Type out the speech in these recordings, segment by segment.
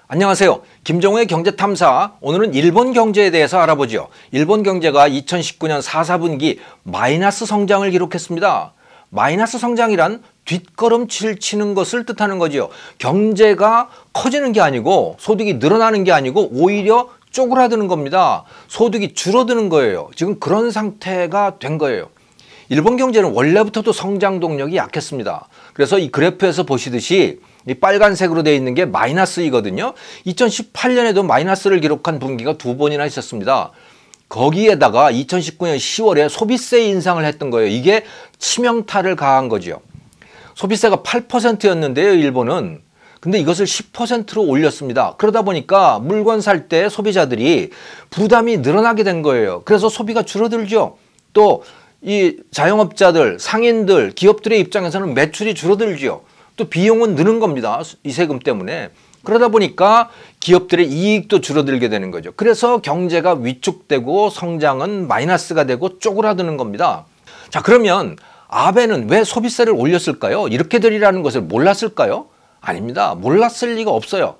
안녕하세요. 김종우의 경제탐사. 오늘은 일본 경제에 대해서 알아보죠. 일본 경제가 2019년 4분기 마이너스 성장을 기록했습니다. 마이너스 성장이란 뒷걸음질 치는 것을 뜻하는 거죠. 경제가 커지는 게 아니고 소득이 늘어나는 게 아니고 오히려 쪼그라드는 겁니다. 소득이 줄어드는 거예요. 지금 그런 상태가 된 거예요. 일본 경제는 원래부터도 성장 동력이 약했습니다. 그래서 이 그래프에서 보시듯이 이 빨간색으로 되어 있는 게 마이너스이거든요. 2018년에도 마이너스를 기록한 분기가 2번이나 있었습니다. 거기에다가 2019년 10월에 소비세 인상을 했던 거예요. 이게 치명타를 가한 거죠. 소비세가 8%였는데요, 일본은. 근데 이것을 10%로 올렸습니다. 그러다 보니까 물건 살 때 소비자들이 부담이 늘어나게 된 거예요. 그래서 소비가 줄어들죠. 또 이 자영업자들, 상인들, 기업들의 입장에서는 매출이 줄어들죠. 또 비용은 느는 겁니다. 이 세금 때문에. 그러다 보니까 기업들의 이익도 줄어들게 되는 거죠. 그래서 경제가 위축되고 성장은 마이너스가 되고 쪼그라드는 겁니다. 자, 그러면 아베는 왜 소비세를 올렸을까요? 이렇게 되리라는 것을 몰랐을까요? 아닙니다. 몰랐을 리가 없어요.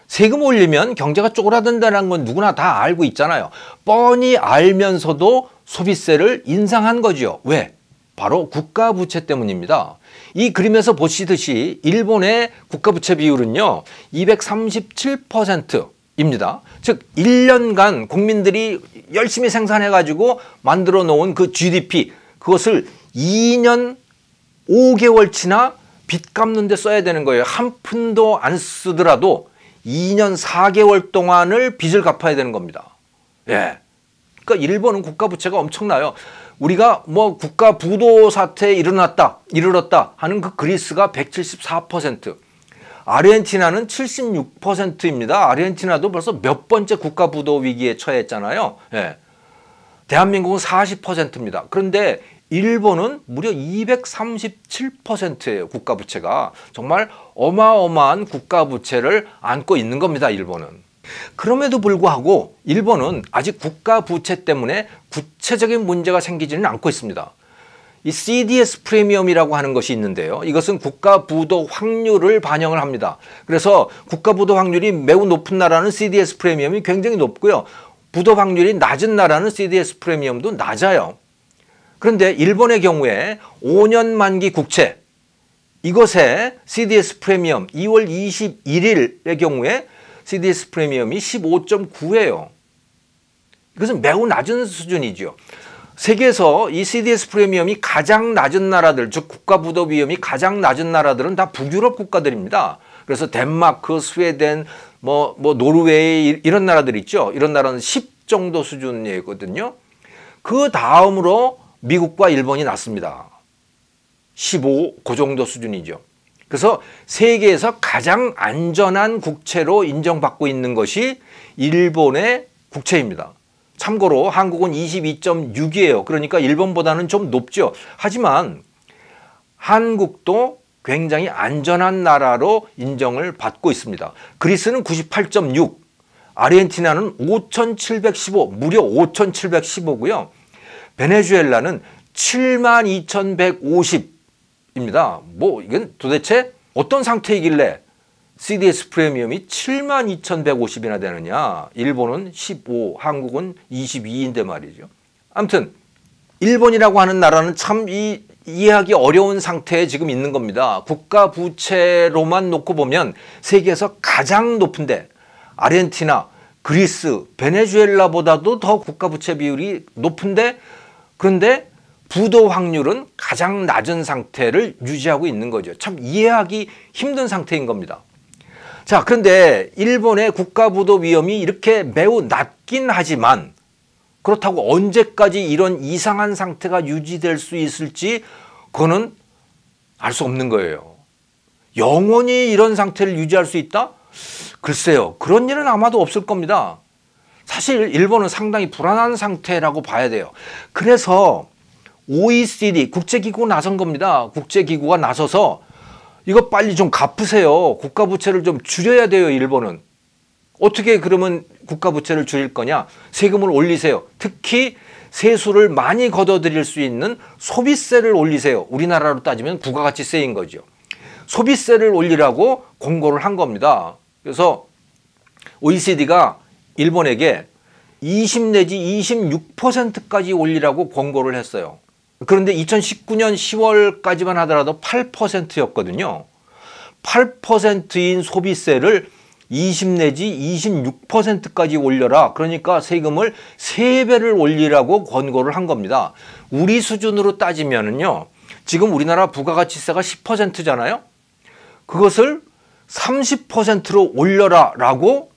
세금 올리면 경제가 쪼그라든다는 건 누구나 다 알고 있잖아요. 뻔히 알면서도 소비세를 인상한 거죠. 왜? 바로 국가부채 때문입니다. 이 그림에서 보시듯이 일본의 국가부채 비율은요 237%입니다. 즉 1년간 국민들이 열심히 생산해가지고 만들어 놓은 그 GDP 그것을 2년 5개월치나 빚 갚는 데 써야 되는 거예요. 한 푼도 안 쓰더라도 2년 4개월 동안을 빚을 갚아야 되는 겁니다. 예. 그러니까 일본은 국가부채가 엄청나요. 우리가 뭐 국가 부도 사태에 이르렀다 하는 그 그리스가 174%, 아르헨티나는 76%입니다. 아르헨티나도 벌써 몇 번째 국가 부도 위기에 처했잖아요. 예. 대한민국은 40%입니다. 그런데 일본은 무려 237%예요. 국가부채가. 정말 어마어마한 국가부채를 안고 있는 겁니다. 일본은. 그럼에도 불구하고 일본은 아직 국가부채 때문에 구체적인 문제가 생기지는 않고 있습니다. 이 CDS 프리미엄이라고 하는 것이 있는데요. 이것은 국가부도 확률을 반영을 합니다. 그래서 국가부도 확률이 매우 높은 나라는 CDS 프리미엄이 굉장히 높고요. 부도 확률이 낮은 나라는 CDS 프리미엄도 낮아요. 그런데 일본의 경우에 5년 만기 국채, 이것의 CDS 프리미엄 2월 21일의 경우에 CDS 프리미엄이 15.9예요. 이것은 매우 낮은 수준이죠. 세계에서 이 CDS 프리미엄이 가장 낮은 나라들, 즉 국가부도 위험이 가장 낮은 나라들은 다 북유럽 국가들입니다. 그래서 덴마크, 스웨덴, 노르웨이 이런 나라들 있죠. 이런 나라는 10 정도 수준이거든요. 그 다음으로 미국과 일본이 낮습니다. 15, 그 정도 수준이죠. 그래서 세계에서 가장 안전한 국채로 인정받고 있는 것이 일본의 국채입니다. 참고로 한국은 22.6이에요. 그러니까 일본보다는 좀 높죠. 하지만 한국도 굉장히 안전한 나라로 인정을 받고 있습니다. 그리스는 98.6, 아르헨티나는 5,715, 무려 5,715고요. 베네수엘라는 72,150입니다. 이건 도대체 어떤 상태이길래 CDS 프리미엄이 72,150이나 되느냐. 일본은 15, 한국은 22인데 말이죠. 아무튼 일본이라고 하는 나라는 참 이해하기 어려운 상태에 지금 있는 겁니다. 국가 부채로만 놓고 보면 세계에서 가장 높은데 아르헨티나, 그리스, 베네수엘라보다도 더 국가 부채 비율이 높은데 그런데 부도 확률은 가장 낮은 상태를 유지하고 있는 거죠. 참 이해하기 힘든 상태인 겁니다. 자, 그런데 일본의 국가 부도 위험이 이렇게 매우 낮긴 하지만 그렇다고 언제까지 이런 이상한 상태가 유지될 수 있을지 그거는 알 수 없는 거예요. 영원히 이런 상태를 유지할 수 있다? 글쎄요. 그런 일은 아마도 없을 겁니다. 사실 일본은 상당히 불안한 상태라고 봐야 돼요. 그래서 OECD, 국제기구가 나선 겁니다. 국제기구가 나서서 이거 빨리 좀 갚으세요. 국가부채를 좀 줄여야 돼요, 일본은. 어떻게 그러면 국가부채를 줄일 거냐? 세금을 올리세요. 특히 세수를 많이 걷어들일 수 있는 소비세를 올리세요. 우리나라로 따지면 부가가치세인 거죠. 소비세를 올리라고 공고를 한 겁니다. 그래서 OECD가 일본에게 20 내지 26%까지 올리라고 권고를 했어요. 그런데 2019년 10월까지만 하더라도 8%였거든요. 8%인 소비세를 20 내지 26%까지 올려라. 그러니까 세금을 3배를 올리라고 권고를 한 겁니다. 우리 수준으로 따지면은요, 지금 우리나라 부가가치세가 10%잖아요. 그것을 30%로 올려라 라고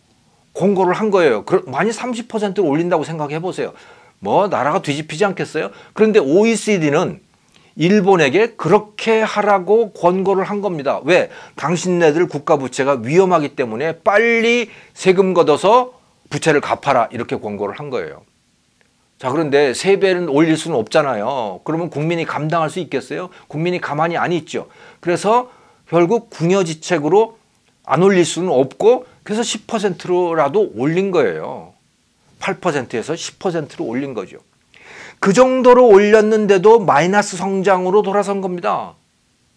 공고를 한 거예요. 만약 30%를 올린다고 생각해 보세요. 뭐 나라가 뒤집히지 않겠어요? 그런데 OECD는 일본에게 그렇게 하라고 권고를 한 겁니다. 왜? 당신네들 국가 부채가 위험하기 때문에 빨리 세금 걷어서 부채를 갚아라, 이렇게 권고를 한 거예요. 자, 그런데 3배는 올릴 수는 없잖아요. 그러면 국민이 감당할 수 있겠어요? 국민이 가만히 안 있죠. 그래서 결국 궁여지책으로 안 올릴 수는 없고, 그래서 10%라도 올린 거예요. 8%에서 10%로 올린 거죠. 그 정도로 올렸는데도 마이너스 성장으로 돌아선 겁니다.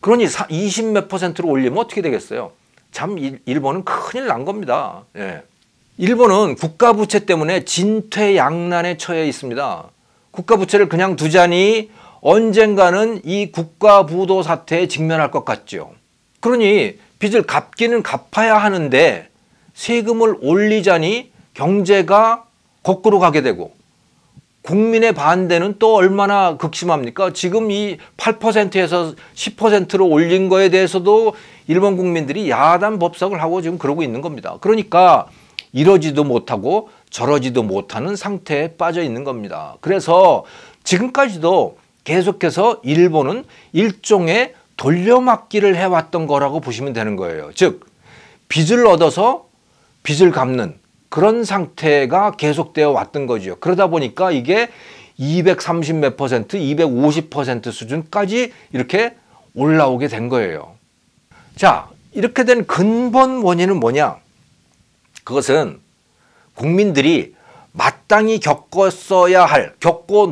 그러니 20 몇 %로 올리면 어떻게 되겠어요? 참 일본은 큰일 난 겁니다. 예. 일본은 국가부채 때문에 진퇴양난에 처해 있습니다. 국가부채를 그냥 두자니 언젠가는 이 국가부도 사태에 직면할 것 같죠. 그러니 빚을 갚기는 갚아야 하는데 세금을 올리자니 경제가 거꾸로 가게 되고, 국민의 반대는 또 얼마나 극심합니까? 지금 이 8%에서 10%로 올린 거에 대해서도 일본 국민들이 야단 법석을 하고 지금 그러고 있는 겁니다. 그러니까 이러지도 못하고 저러지도 못하는 상태에 빠져 있는 겁니다. 그래서 지금까지도 계속해서 일본은 일종의 돌려막기를 해왔던 거라고 보시면 되는 거예요. 즉, 빚을 얻어서 빚을 갚는 그런 상태가 계속되어 왔던 거죠. 그러다 보니까 이게 230 몇 %, 250% 수준까지 이렇게 올라오게 된 거예요. 자, 이렇게 된 근본 원인은 뭐냐? 그것은 국민들이 마땅히 겪고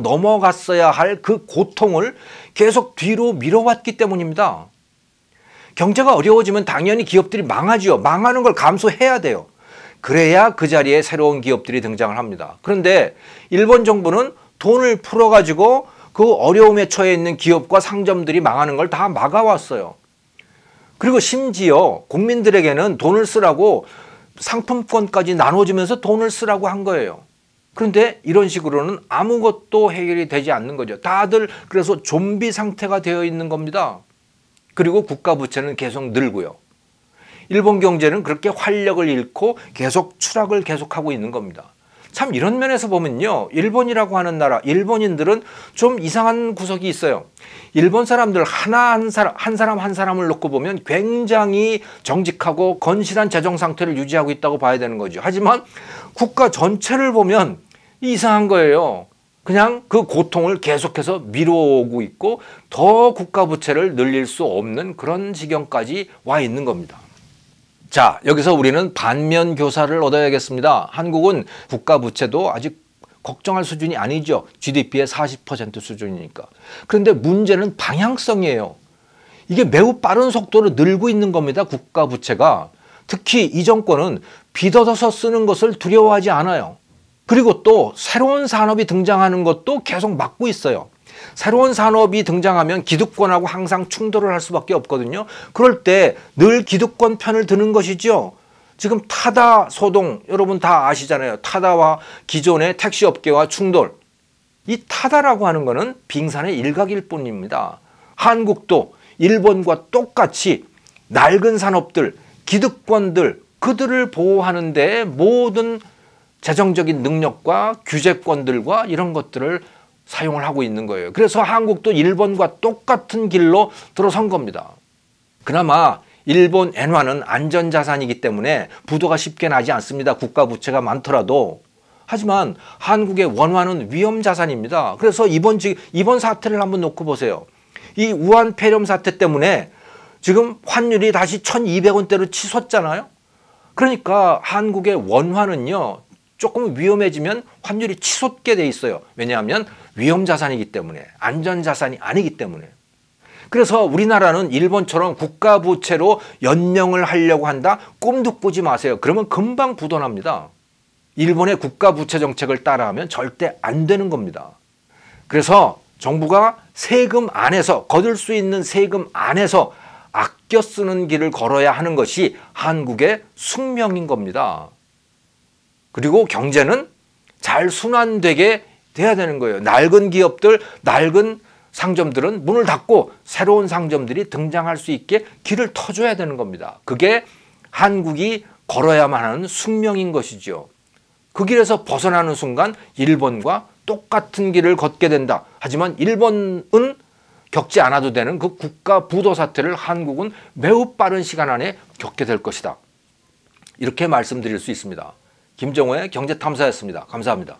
넘어갔어야 할 그 고통을 계속 뒤로 미뤄왔기 때문입니다. 경제가 어려워지면 당연히 기업들이 망하죠. 망하는 걸 감수해야 돼요. 그래야 그 자리에 새로운 기업들이 등장을 합니다. 그런데 일본 정부는 돈을 풀어가지고 그 어려움에 처해 있는 기업과 상점들이 망하는 걸 다 막아왔어요. 그리고 심지어 국민들에게는 돈을 쓰라고 상품권까지 나눠주면서 돈을 쓰라고 한 거예요. 그런데 이런 식으로는 아무것도 해결이 되지 않는 거죠. 다들 그래서 좀비 상태가 되어 있는 겁니다. 그리고 국가 부채는 계속 늘고요. 일본 경제는 그렇게 활력을 잃고 계속 추락을 계속하고 있는 겁니다. 참 이런 면에서 보면요, 일본이라고 하는 나라, 일본인들은 좀 이상한 구석이 있어요. 일본 사람들 한 사람 한 사람을 놓고 보면 굉장히 정직하고 건실한 재정 상태를 유지하고 있다고 봐야 되는 거죠. 하지만 국가 전체를 보면 이상한 거예요. 그냥 그 고통을 계속해서 미뤄오고 있고 더 국가 부채를 늘릴 수 없는 그런 지경까지 와 있는 겁니다. 자, 여기서 우리는 반면 교사를 얻어야겠습니다. 한국은 국가 부채도 아직 걱정할 수준이 아니죠. GDP의 40% 수준이니까. 그런데 문제는 방향성이에요. 이게 매우 빠른 속도로 늘고 있는 겁니다. 국가 부채가. 특히 이 정권은 빚 얻어서 쓰는 것을 두려워하지 않아요. 그리고 또 새로운 산업이 등장하는 것도 계속 막고 있어요. 새로운 산업이 등장하면 기득권하고 항상 충돌을 할 수밖에 없거든요. 그럴 때 늘 기득권 편을 드는 것이죠. 지금 타다 소동 여러분 다 아시잖아요. 타다와 기존의 택시업계와 충돌. 이 타다라고 하는 것은 빙산의 일각일 뿐입니다. 한국도 일본과 똑같이 낡은 산업들, 기득권들, 그들을 보호하는 데 모든 재정적인 능력과 규제권들과 이런 것들을 사용을 하고 있는 거예요. 그래서 한국도 일본과 똑같은 길로 들어선 겁니다. 그나마 일본 엔화는 안전자산이기 때문에 부도가 쉽게 나지 않습니다. 국가 부채가 많더라도. 하지만 한국의 원화는 위험자산입니다. 그래서 이번 사태를 한번 놓고 보세요. 이 우한 폐렴 사태 때문에 지금 환율이 다시 1,200원대로 치솟잖아요. 그러니까 한국의 원화는요, 조금 위험해지면 환율이 치솟게 돼 있어요. 왜냐하면 위험자산이기 때문에, 안전자산이 아니기 때문에. 그래서 우리나라는 일본처럼 국가부채로 연명을 하려고 한다? 꿈도 꾸지 마세요. 그러면 금방 부도납니다. 일본의 국가부채 정책을 따라하면 절대 안 되는 겁니다. 그래서 정부가 세금 안에서, 거둘 수 있는 세금 안에서 아껴 쓰는 길을 걸어야 하는 것이 한국의 숙명인 겁니다. 그리고 경제는 잘 순환되게 돼야 되는 거예요. 낡은 기업들, 낡은 상점들은 문을 닫고 새로운 상점들이 등장할 수 있게 길을 터줘야 되는 겁니다. 그게 한국이 걸어야만 하는 숙명인 것이죠. 그 길에서 벗어나는 순간 일본과 똑같은 길을 걷게 된다. 하지만 일본은 겪지 않아도 되는 그 국가 부도 사태를 한국은 매우 빠른 시간 안에 겪게 될 것이다. 이렇게 말씀드릴 수 있습니다. 김정호의 경제탐사였습니다. 감사합니다.